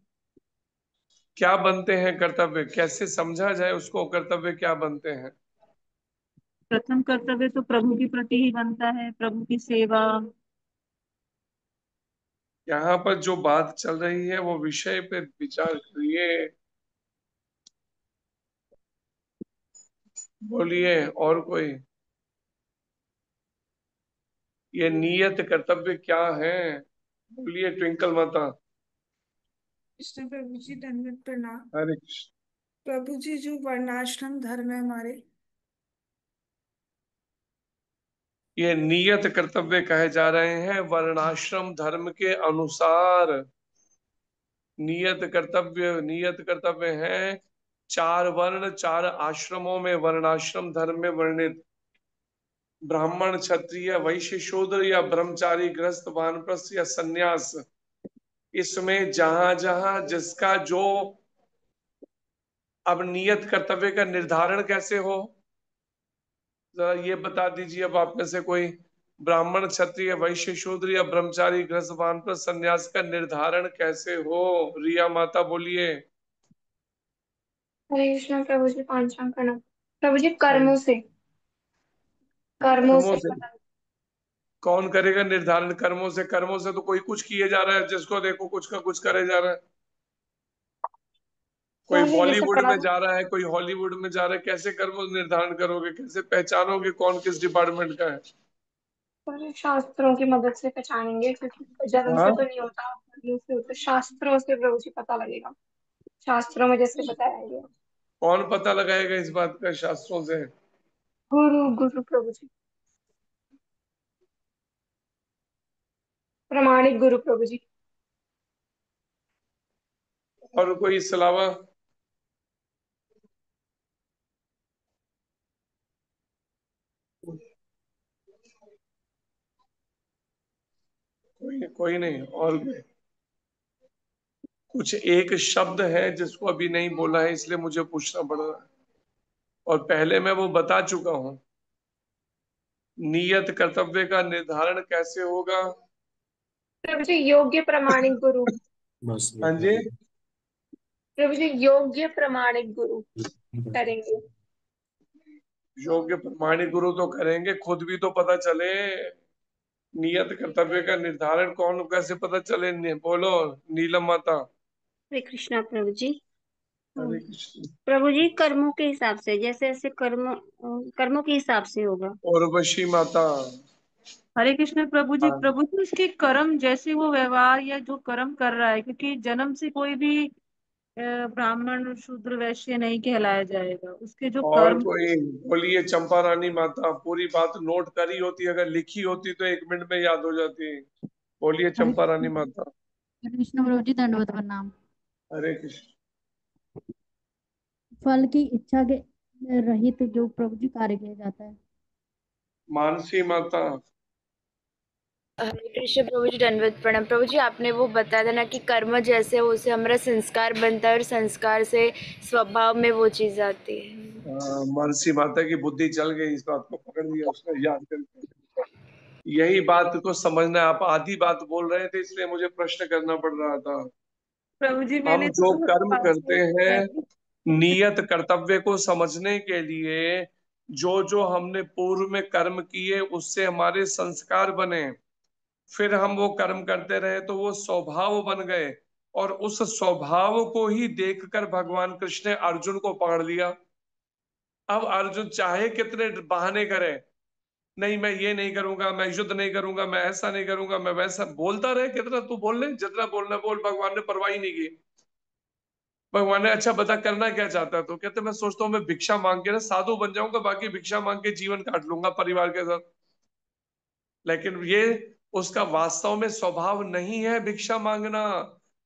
क्या बनते हैं कर्तव्य, कैसे समझा जाए उसको? कर्तव्य क्या बनते हैं? प्रथम कर्तव्य तो प्रभु के प्रति ही बनता है, प्रभु की सेवा। यहाँ पर जो बात चल रही है वो विषय पे विचार करिए। बोलिए और कोई। ये नियत कर्तव्य क्या है? बोलिए ट्विंकल माता। कृष्ण प्रभु जी दंडवत प्रणाम। हरे कृष्ण। प्रभु जी जो वर्णाश्रम धर्म है हमारे, ये नियत कर्तव्य कहे जा रहे हैं वर्णाश्रम धर्म के अनुसार। नियत कर्तव्य है 4 वर्ण 4 आश्रमों में, वर्णाश्रम धर्म में वर्णित ब्राह्मण, क्षत्रिय, वैश्य, शूद्र या ब्रह्मचारी, गृहस्थ, वानप्रस्थ या सन्यास। इसमें जहां जहां जिसका जो, अब नियत कर्तव्य का निर्धारण कैसे हो, जरा ये बता दीजिए। अब आप में से कोई ब्राह्मण, क्षत्रिय, वैश्य, शूद्र या ब्रह्मचारी, गृहस्थ, वानप्रस्थ, सन्यास का निर्धारण कैसे हो? रिया माता बोलिए। हरे कृष्ण प्रभु जी, पांचांग प्रणाम। प्रभु जी कर्मों से, कर्मों कर्मों से से पता। कौन करेगा निर्धारण? कर्मों से? कर्मों से तो कोई कुछ किए जा रहा है, जिसको देखो कुछ का कुछ करे जा रहा है। कोई प्रभु जी जैसे बॉलीवुड में पढ़ा, जा रहा है, कोई हॉलीवुड में जा रहा है, कैसे कर्म निर्धारण करोगे? कैसे पहचानोगे कौन किस डिपार्टमेंट का है? शास्त्रों की मदद से पहचानेंगे, क्योंकि जन्म से हाँ, तो नहीं होता, कर्मों से होता। शास्त्रों से प्रभु जी पता लगेगा, शास्त्रों में जैसे बताया गया। कौन पता लगाएगा इस बात का शास्त्रों से? गुरु, गुरु प्रभु जी, प्रमाणिक गुरु प्रभु जी। और कोई इसके अलावा? कोई नहीं। और कोई? कुछ एक शब्द है जिसको अभी नहीं बोला है, इसलिए मुझे पूछना पड़ रहा है, और पहले मैं वो बता चुका हूं। नियत कर्तव्य का निर्धारण कैसे होगा? प्रभु जी योग्य प्रमाणिक गुरु। हाँ जी। प्रभु जी योग्य प्रमाणिक गुरु करेंगे। योग्य प्रमाणिक गुरु तो करेंगे, खुद भी तो पता चले। नियत कर्तव्य का निर्धारण कौन, कैसे पता चले? बोलो नीलम माता। हरे कृष्णा प्रभु जी। हरे कृष्ण। प्रभु जी कर्मों के हिसाब से, जैसे जैसे कर्मों के हिसाब से होगा। उर्वशी माता। हरे कृष्ण प्रभु जी। हाँ। प्रभु जी उसके कर्म, जैसे वो व्यवहार या जो कर्म कर रहा है, क्योंकि जन्म से कोई भी ब्राह्मण शूद्र वैश्य नहीं कहलाया जाएगा, उसके जो और कर्म। कोई? बोलिए चंपा रानी माता। पूरी बात नोट करी होती, अगर लिखी होती तो 1 मिनट में याद हो जाती। बोलिए हरे चंपा रानी माता। कृष्ण प्रभु जी, दंडवत प्रणाम। हरे कृष्ण। फल की इच्छा के रहित जो प्रभु जी कार्य किया जाता है। मानसी माता। हरे कृष्ण प्रभु जी दंडवत प्रणाम। प्रभु जी आपने वो बताया था ना कि कर्म जैसे हो उसे हमारा संस्कार बनता है, और संस्कार से स्वभाव में वो चीज आती है। मानसी माता की बुद्धि चल गई, इस बात को पकड़ लिया उसने याद करके। यही बात को समझना है। आप आधी बात बोल रहे थे, इसलिए मुझे प्रश्न करना पड़ रहा था। प्रभु जी हम मैंने जो तो कर्म करते हैं, तो नियत कर्तव्य को समझने के लिए, जो जो हमने पूर्व में कर्म किए उससे हमारे संस्कार बने, फिर हम वो कर्म करते रहे तो वो स्वभाव बन गए, और उस स्वभाव को ही देखकर भगवान कृष्ण ने अर्जुन को पकड़ लिया। अब अर्जुन चाहे कितने बहाने करे, नहीं मैं ये नहीं करूंगा, मैं युद्ध नहीं करूंगा, मैं ऐसा नहीं करूंगा, मैं वैसा, बोलता रहे कितना तू बोल ले, जितना बोलना बोल। भगवान ने परवाह ही नहीं की। भगवान ने अच्छा बता करना क्या चाहता है? तो कहते मैं सोचता हूँ मैं भिक्षा मांग के ना साधु बन जाऊंगा, बाकी भिक्षा मांग के जीवन काट लूंगा परिवार के साथ। लेकिन ये उसका वास्तव में स्वभाव नहीं है भिक्षा मांगना।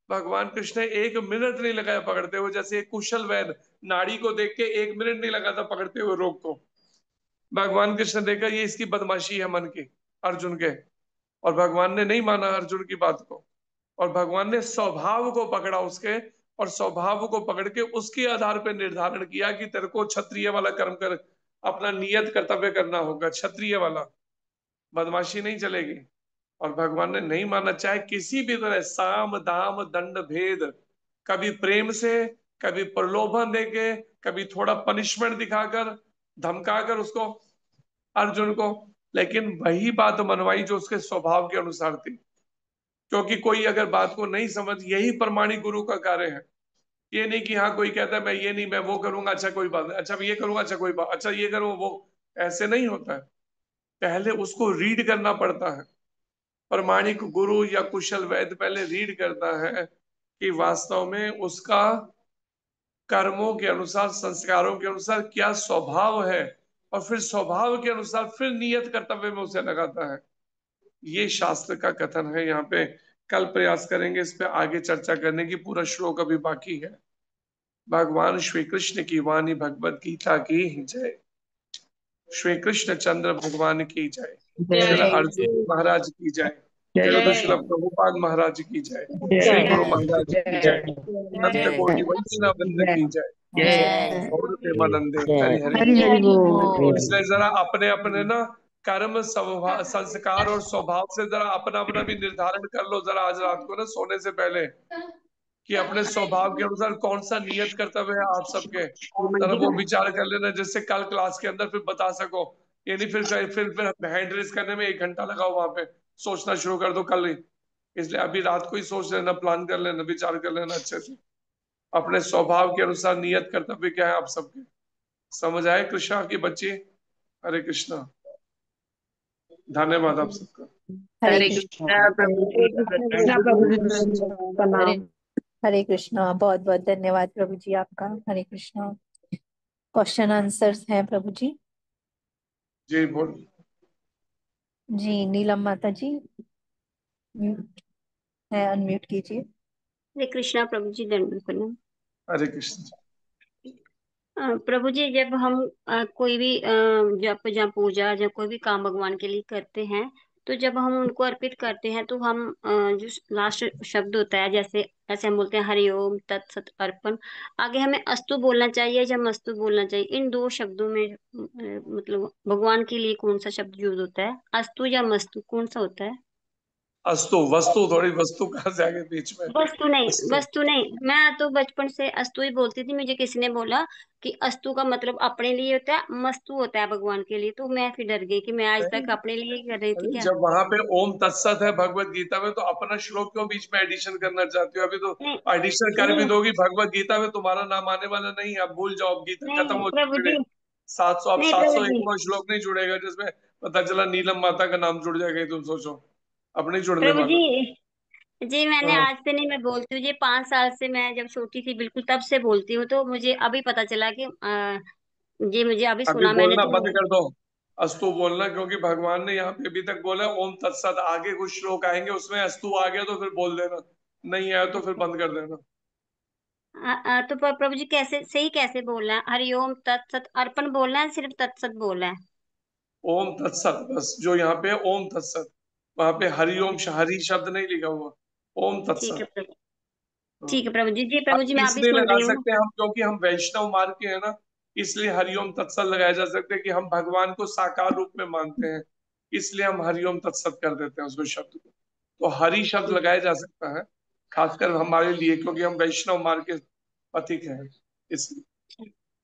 भगवान कृष्ण ने 1 मिनट नहीं लगाया पकड़ते हुए, जैसे एक कुशल वैद्य नाड़ी को देख के 1 मिनट नहीं लगाता पकड़ते हुए रोग को। भगवान कृष्ण ने देखा ये इसकी बदमाशी है मन की, अर्जुन के, और भगवान ने नहीं माना अर्जुन की बात को, और भगवान ने स्वभाव को पकड़ा उसके, और स्वभाव को पकड़ के उसके आधार पर निर्धारण किया कि तेरे को क्षत्रिय वाला कर्म कर, अपना नियत कर्तव्य करना होगा, क्षत्रिय वाला, बदमाशी नहीं चलेगी। और भगवान ने नहीं माना, चाहे किसी भी तरह, साम दाम दंड भेद, कभी प्रेम से, कभी प्रलोभन देके, कभी थोड़ा पनिशमेंट दिखाकर, धमकाकर उसको, अर्जुन को, लेकिन वही बात मनवाई जो उसके स्वभाव के अनुसार थी। क्योंकि कोई अगर बात को नहीं समझ, यही प्रमाणिक गुरु का कार्य है। ये नहीं कि हाँ कोई कहता है मैं ये नहीं, मैं वो करूंगा, अच्छा कोई बात नहीं, अच्छा मैं ये करूंगा, अच्छा कोई बात, अच्छा ये करूंगा वो, ऐसे नहीं होता है। पहले उसको रीड करना पड़ता है। प्रमाणिक गुरु या कुशल वैद्य पहले रीड करता है कि वास्तव में उसका कर्मों के अनुसार, संस्कारों के अनुसार क्या स्वभाव है, और फिर स्वभाव के अनुसार फिर नियत कर्तव्य में उसे लगाता है। ये शास्त्र का कथन है यहाँ पे। कल प्रयास करेंगे इस पे आगे चर्चा करने की, पूरा श्लोक अभी बाकी है। भगवान श्री कृष्ण की वाणी, भगवत गीता की जय। श्री कृष्ण चंद्र भगवान की जय। श्री अर्जुन महाराज की जय। श्री प्रभुपाद महाराज की जय। श्री गुरु महाराज की जय। संत कोटि वैष्णव की जय। और प्रेमानंदे हरि हरि। हरि हरि बोल। इसलिए जरा अपने अपने ना कर्म, स्वभाव, संस्कार और स्वभाव से जरा अपना अपना भी निर्धारण कर लो जरा आज रात को ना सोने से पहले, कि अपने स्वभाव के अनुसार कौन सा नियत कर्तव्य है आप सबके। जरा वो विचार कर लेना, जिससे कल क्लास के अंदर फिर बता सको। यानी फिर हैंड रेस करने में 1 घंटा लगाओ, वहां पे सोचना शुरू कर दो कल ही। इसलिए अभी रात को ही सोच लेना, प्लान कर लेना, विचार कर लेना अच्छे से। अपने स्वभाव के अनुसार नियत कर्तव्य क्या है आप सबके। समझ आए कृष्णा की बच्ची? हरे कृष्णा। धन्यवाद आप सबका। हरे कृष्णा प्रभु जी हरे हरे कृष्णा। बहुत बहुत धन्यवाद प्रभु जी आपका। हरे कृष्णा। क्वेश्चन आंसर्स हैं प्रभु जी। जी बोल। जी नीलम माता जी म्यूट है, अनम्यूट कीजिए। हरे कृष्णा प्रभु जी, दंडवत प्रणाम। हरे कृष्ण। प्रभु जी, जब हम कोई भी जब जहाँ पूजा या कोई भी काम भगवान के लिए करते हैं, तो जब हम उनको अर्पित करते हैं तो हम जो लास्ट शब्द होता है, जैसे ऐसे हम बोलते हैं हरिओम तत्सत अर्पण, आगे हमें अस्तु बोलना चाहिए या मस्तु बोलना चाहिए? इन दो शब्दों में मतलब भगवान के लिए कौन सा शब्द यूज होता है, अस्तु या मस्तु, कौन सा होता है? अस्तु, वस्तु थोड़ी, वस्तु कहाँ से आगे बीच में। वस्तु नहीं, अस्तु। वस्तु नहीं, मैं तो बचपन से अस्तु ही बोलती थी। मुझे किसी ने बोला कि अस्तु का मतलब अपने लिए होता है, मस्तु होता है भगवान के लिए, तो मैं फिर डर गई कि मैं आज तक अपने लिए ही कर रही थी अरे क्या। जब वहां पे ओम तत्सत है भगवत गीता में, तो अपना श्लोक क्यों बीच में एडिशन करना चाहती हो? अभी तो नहीं एडिशन कर भी नहीं दोगी, भगवत गीता में तुम्हारा नाम आने वाला नहीं है। अब भूल जाओ, अब गीता खत्म नहीं हो प्रभु चुकी है। जी, 700, अब नहीं सात प्रभु सौ जी, एक श्लोक नहीं जुड़ेगा जिसमें पता चला नीलम माता का नाम जुड़ जाएगा। तुम सोचो, अब नहीं जुड़ने प्रभु जी, वाला। जी मैंने हाँ, आज से नहीं, मैं बोलती हूँ जी 5 साल से, मैं जब छोटी थी बिल्कुल तब से बोलती हूँ, तो मुझे अभी पता चला कि जी मुझे अभी अभी सुना मैंने बोलना तो। बंद कर दो अस्तु बोलना, क्योंकि भगवान ने यहाँ पे अभी तक बोला ओम तत्सत। आगे कुछ श्लोक आएंगे उसमें अस्तु आ गया तो फिर बोल देना, नहीं आया तो फिर बंद कर देना। तो प्रभु जी कैसे सही, कैसे बोलना है? हरिओम तत्सत अर्पण बोलना है, सिर्फ तत्सत बोलना है? ओम तत्सत बस, जो यहाँ पे है ओम तत्सत, वहां पे हरिओम हरि शब्द नहीं लिखा हुआ, ओम ठीक है तत्सत। प्रभु, हाँ। ठीक है प्रभु जी। जी प्रभु जी, अब मैं अभी इसलिए सुन लगा रही हूँ। सकते हैं हम, क्योंकि हम वैष्णव मार्ग के हैं ना, इसलिए हरिओम तत्सत लगाया जा सकता है कि हम भगवान को साकार रूप में मानते हैं, इसलिए हम हरिओम तत्सत कर देते हैं उसको शब्द को। तो हरि शब्द लगाया जा सकता है खासकर हमारे लिए, क्योंकि हम वैष्णव मार्ग के पथिक हैं, इसलिए।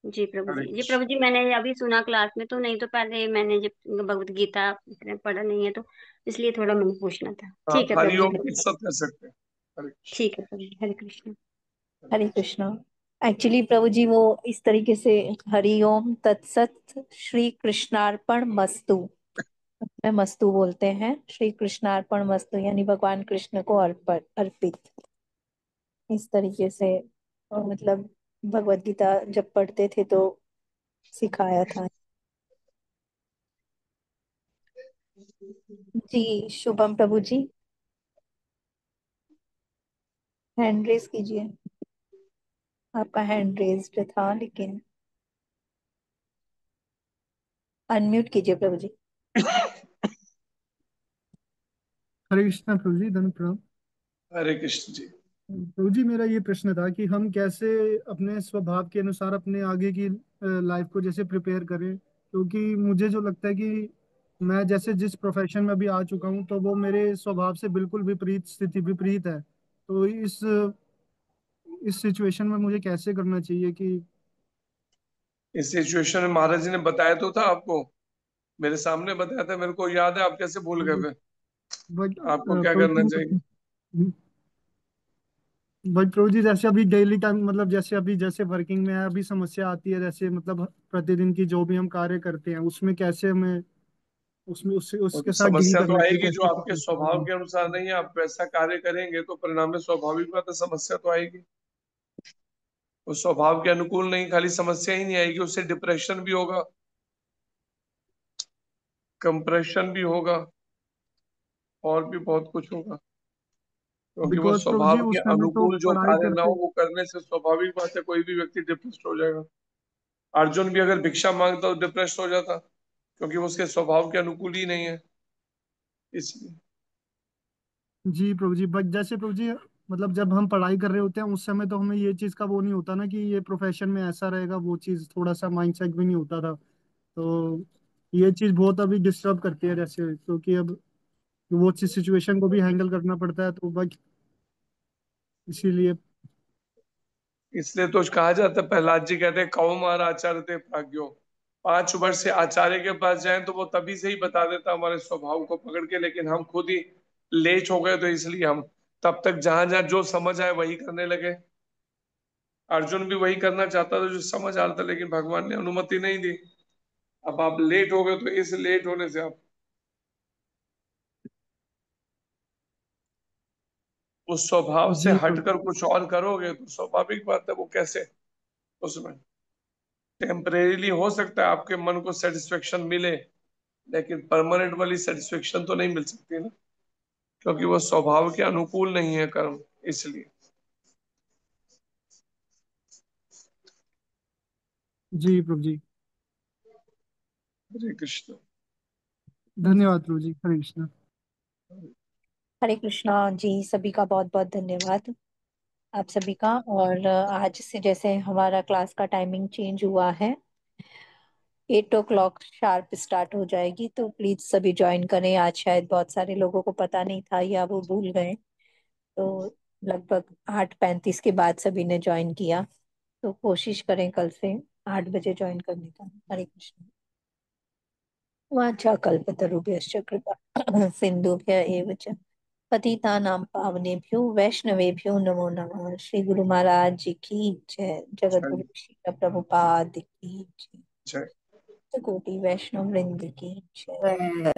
जी प्रभु हरे जी, जी कृष्ण। प्रभु जी, मैंने अभी सुना क्लास में, तो नहीं तो पहले मैंने जब भगवत गीता पढ़ा नहीं है, तो इसलिए थोड़ा मैंने पूछना था। ठीक आप है प्रभु जी, हरिओम बताइए। तत्सत कर सकते हैं। हरे कृष्ण। ठीक है प्रभु जी, हरे कृष्ण। हरे कृष्णा। एक्चुअली प्रभु जी वो इस तरीके से हरि ओम तत्सत श्री कृष्णार्पण मस्तु में मस्तु बोलते हैं। श्री कृष्णार्पण मस्तु यानी भगवान कृष्ण को अर्पित। इस तरीके से मतलब भगवत गीता जब पढ़ते थे तो सिखाया था। जी शुभम प्रभु जी हैंड रेज कीजिए। आपका हैंड रेज्ड था लेकिन अनम्यूट कीजिए प्रभु जी। हरे कृष्णा प्रभु जी, धन प्रणाम। हरे कृष्ण जी। प्रभु जी, मेरा ये प्रश्न था कि हम कैसे अपने स्वभाव के अनुसार अपने आगे की लाइफ को जैसे प्रिपेयर करें, क्योंकि मुझे जो लगता है कि मैं जैसे जिस प्रोफेशन में अभी आ चुका हूँ तो वो मेरे स्वभाव से बिल्कुल विपरीत स्थिति विपरीत है। तो इस सिचुएशन में मुझे कैसे करना चाहिए कि इस सिचुएशन में महाराज जी ने बताया तो था आपको, मेरे सामने बताया था, मेरे को याद है। आप कैसे भूल गए फिर? बट आपको क्या करना चाहिए? बट प्रभु जी, जैसे अभी डेली टाइम मतलब जैसे अभी जैसे वर्किंग में है, अभी समस्या आती है, जैसे मतलब प्रतिदिन की जो भी हम कार्य करते हैं उसमें कैसे हमें उसमें उससे वो उसके तो साथ डील समस्या कर तो लेते हैं आएगी जो कैसे आपके स्वभाव के अनुसार नहीं है, आप वैसा कार्य करेंगे तो परिणाम में स्वाभाविक बात है समस्या तो आएगी। उस स्वभाव के अनुकूल नहीं, खाली समस्या ही नहीं आएगी, उससे डिप्रेशन भी होगा, कंप्रेशन भी होगा, और भी बहुत कुछ होगा, क्योंकि वो बिकॉज प्रभु जी स्वभाव के उस समय तो अनुकूल जो पढ़ाई कार्य ना हो करते। वो करने से स्वाभाविक बात है कोई भी व्यक्ति डिप्रेस्ड हो जाएगा। अर्जुन भी अगर भिक्षा मांगता तो डिप्रेस्ड हो जाता, क्योंकि वो उसके स्वभाव के अनुकूल ही नहीं है, इसलिए। जी प्रभु जी, बट जैसे प्रभु जी मतलब जब हम पढ़ाई कर रहे होते हैं उस समय तो हमें ये चीज का वो नहीं होता ना कि ये प्रोफेशन में ऐसा रहेगा, वो चीज थोड़ा सा माइंडसेट भी नहीं होता था। तो ये चीज बहुत अभी डिस्टर्ब करती है जैसे, क्योंकि अब वो चीज सिचुएशन को भी हैंडल करना पड़ता है, तो बस इसीलिए। इसलिए तो कहा जाता है, प्रहलाद जी कहते हैं कौमार आचार्य थे प्राज्ञो, 5 वर्ष से आचार्य के पास जाएं तो वो तभी से ही बता देता हमारे स्वभाव को पकड़ के, लेकिन हम खुद ही लेट हो गए, तो इसलिए हम तब तक जहां जहां जो समझ आए वही करने लगे। अर्जुन भी वही करना चाहता था जो समझ आ रहा था, लेकिन भगवान ने अनुमति नहीं दी। अब आप लेट हो गए, तो इस लेट होने से आप उस स्वभाव से जी प्रभु। हटकर कुछ और करोगे तो स्वाभाविक बात है वो कैसे, उसमें टेम्परेरीली हो सकता है आपके मन को सेटिस्फेक्शन मिले, लेकिन परमानेंट वाली सेटिस्फेक्शन तो नहीं मिल सकती ना, क्योंकि वो स्वभाव के अनुकूल नहीं है कर्म, इसलिए। जी प्रभु जी, हरे कृष्ण। धन्यवाद प्रभु जी, हरे कृष्ण। हरे कृष्णा जी, सभी का बहुत बहुत धन्यवाद आप सभी का। और आज से जैसे हमारा क्लास का टाइमिंग चेंज हुआ है, 8 o'clock शार्प स्टार्ट हो जाएगी, तो प्लीज सभी ज्वाइन करें। आज शायद बहुत सारे लोगों को पता नहीं था या वो भूल गए, तो लगभग 8:35 के बाद सभी ने ज्वाइन किया, तो कोशिश करें कल से 8 बजे ज्वाइन करने का। हरे कृष्ण। वाञ्छाकल्पतरुभ्यश्च कृपा सिन्धुभ्य एव च पतितानां पावनेभ्यो वैष्णवेभ्यो नमो नमः। श्री गुरु महाराज जी की जय। जगत गुरु श्री प्रभुपाद की जय। जय। कोटि वैष्णव वृंद की जय।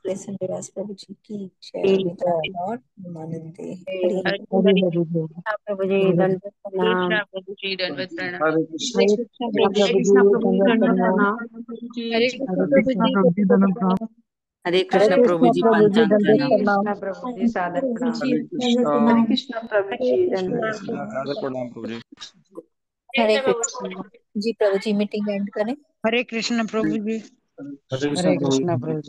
जय। श्रीवास प्रभु जी की जय। निताय और नमानंदे। हरि हरे हरि हरे हरि बोल। कृष्णा प्रभु जी, दंडवत प्रणाम। कृष्णा प्रभु जी दंडवत प्रणाम। हरे कृष्ण। हरे कृष्ण कृष्ण प्रभु प्रभु जी, जी दंडवत दंडवत प्रणाम। प्रणाम। प्रभु जी हरे हरे कृष्ण प्रभु कृष्णा जी। प्रभु जी, धन्यवाद प्रणाम। हरे हरे कृष्ण प्रभु कृष्ण जी प्रभु जी पंचांग दंडवत प्रणाम। प्रणाम। कृष्णा प्रभु जी, सादर प्रभु प्रणाम। जी हरे दंडवत कृष्ण। प्रणाम। कृष्ण प्रभु हरे जी, कृष्ण दंडवत प्रभु प्रणाम। सादर प्रणाम प्रभु जी। हरे प्रभु कृष्ण जी। प्रभु जी मीटिंग एंड करें। हरे कृष्ण प्रभु जी। हरे हरे कृष्ण। कृष्ण प्रभु जी।